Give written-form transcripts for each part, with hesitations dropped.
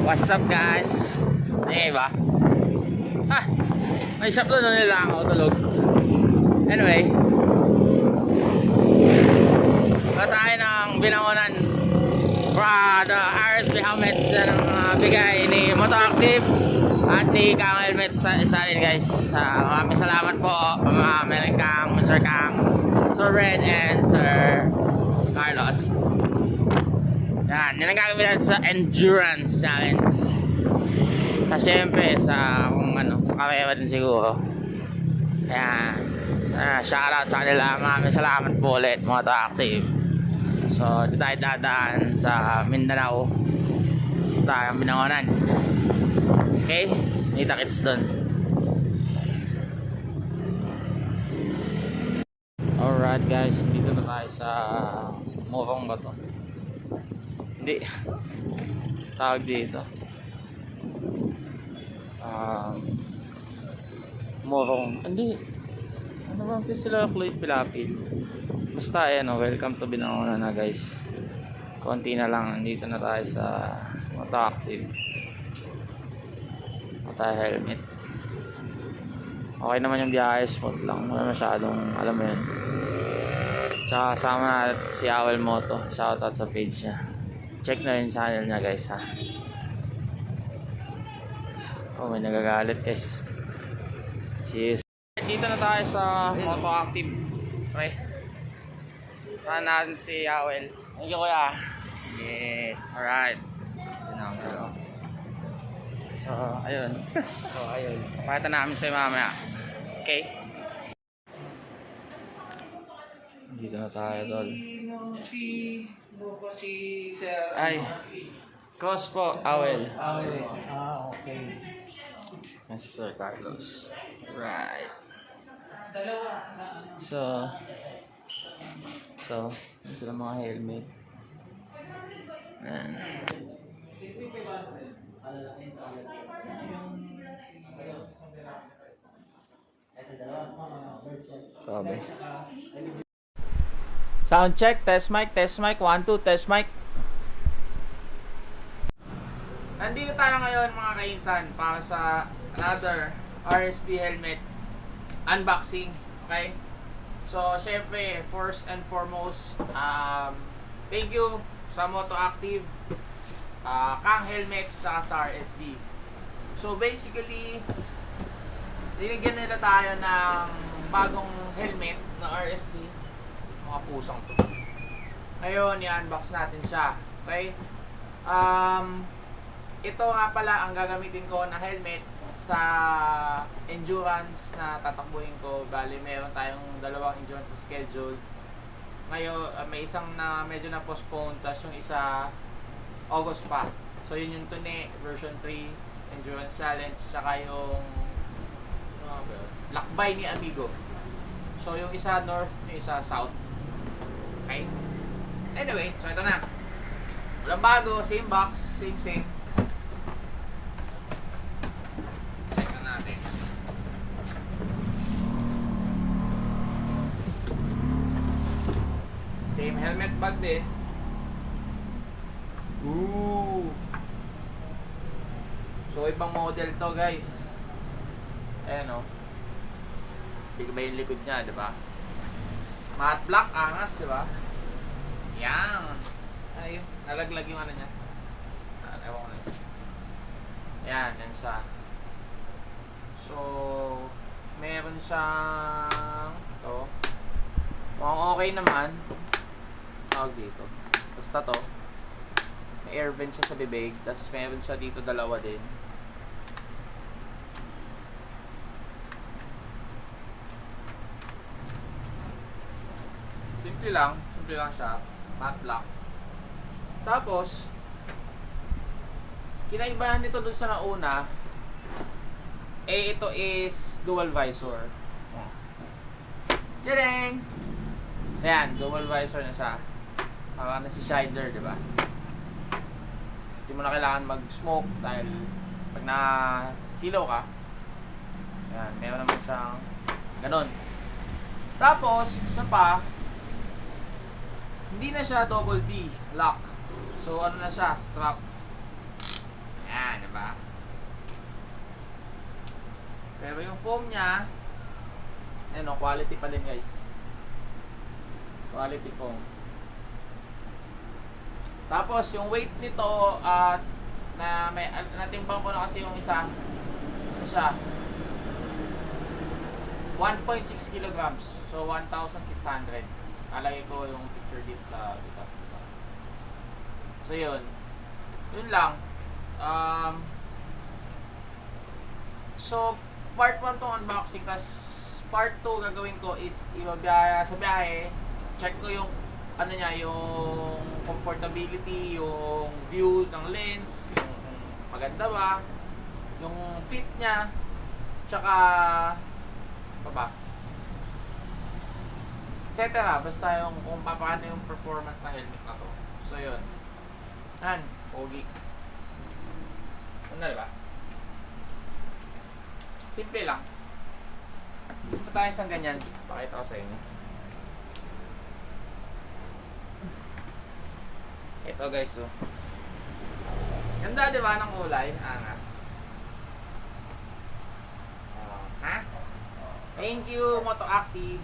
What's up guys? Ay ba? Ah, may shop doon nila ako tulog. Anyway, tayo ng binangonan para the RSB helmets na bigay ni Motoactive at ni Kang Helmets sa rin guys. Maraming salamat po Meron Kang, Sir Kang, Sir Red and Sir Carlos. Yan ang gagawin natin sa Endurance Challenge. Sa syempre, sa kung ano, sa karera din siguro. Yan. Shoutout sa kanila. Maraming salamat po ulit, Motoactive. So, dito tayo dadaan sa Mindanao. Tayong binangonan. Okay? Kita-kits dun. Alright guys, dito na tayo sa Morong ba to? Hindi. Tawag dito. Morong. Hindi. Ano ba ang sila Cloyd Pilapil? Basta ayan o, welcome to Binangonan na guys. Konti na lang, nandito na tayo sa Motoactive. Tayo helmet. Okay naman yung biyahe, smooth lang. Wala masyadong, alam mo yun. Tsaka kasama na si Awel Moto. Shoutout sa page niya. Check na yung channel niya guys ha. Oh, may nagagalit guys. Cheers. Dito na tayo sa Motoactive. Pre. Saan natin si Awel. Thank you kuya. Yes. Alright. So, ayun. Pakita namin sa'yo mamaya. Okay? Dito na tayo, tol. Si Sir. Ay. Cross po, Awel. Okay. Yan si Sir Carlos. Right. So, ito. Yan sila mga helmet. Yan. Sabi. Sound check, test mic, 1, 2, test mic. Nandito tayo ngayon mga kainsan para sa another RSB helmet unboxing. Okay? So, syempre, first and foremost, thank you sa Motoactive, Kang Helmets sa RSB. So, basically, dinigyan nila tayo ng bagong helmet na RSB. Mga pusang to. Ngayon, i-unbox natin siya. Okay? Ito nga pala ang gagamitin ko na helmet sa endurance na tatakbuhin ko. Bali, meron tayong dalawang endurance sa schedule. Ngayon, may isang na medyo na postpone, tapos yung isa August pa. So, yun yung Tune version 3 endurance challenge, tsaka yung lakbay ni Amigo. So, yung isa north, yung isa south. Okay? Anyway, so ito na. Walang bago, same box, same. Check na natin. Same helmet bag din. Ooh. So, ibang model to guys. Ayan o. Hindi ba yung likod niya, di ba? Matte black, angas, di ba? Yan. Ay, nalaglag yung ano niya. Ewan ko na. Yan, yan siya. So, meron siyang ito. Mukhang okay naman. Tawag dito. Basta to. May air vent siya sa bibig. Tapos meron siya dito dalawa din. Simple lang siya. Matte black. Tapos, kinaibahan nito dun sa nauna, ito is dual visor. Tadang! So yan, dual visor na siya. Parang na si Shider, di ba? Hindi mo na kailangan mag-smoke dahil pag na-silaw ka, yan, meron naman siyang ganun. Tapos, isa pa, hindi na siya double D lock. So ano na siya, strap. Ayan, diba? Pero yung foam niya, ayan o, quality pa din guys. Quality foam. Tapos yung weight nito na may natimbang ko na kasi yung isa. Ano siya? 1.6 kilograms. So 1,600. Alagay ko yung picture dito sa dito. So yun. Yun lang. So part 1 tong unboxing, tas part 2 gagawin ko is ibabaya sa biyahe. Check ko yung ano niya, yung comfortability, yung view ng lens, yung maganda ba, yung fit niya, tsaka pa ba, etc. Basta yung kung paano yung performance ng helmet na to. So yun. Yan, pogi. Ano, diba? Simple lang. Ito tayo isang ganyan. Pakita ko sa inyo. Ito guys, oh. Ganda diba ng kulay? Angas. Ha? Thank you, Moto Active.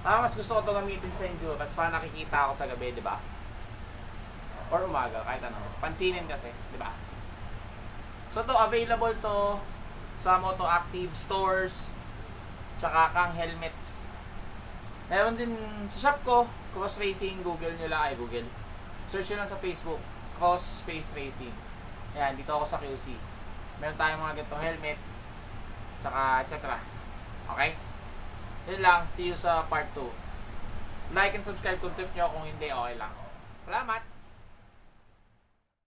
Mas gusto ko ito gamitin sa endurance para nakikita ako sa gabi, diba? Or umaga, kahit ano. Pansinin kasi, diba? So to available to sa Moto Active stores, tsaka Kang Helmets. Meron din sa shop ko, Cross Racing. Google nyo lang, Google. Search nyo lang sa Facebook, Cross Space Racing. Ayan, dito ako sa QC. Meron tayong mga ganitong helmet, tsaka etc. Okay? Yun lang, see you sa part 2. Like and subscribe kung trip nyo, kung hindi, okay lang. Salamat!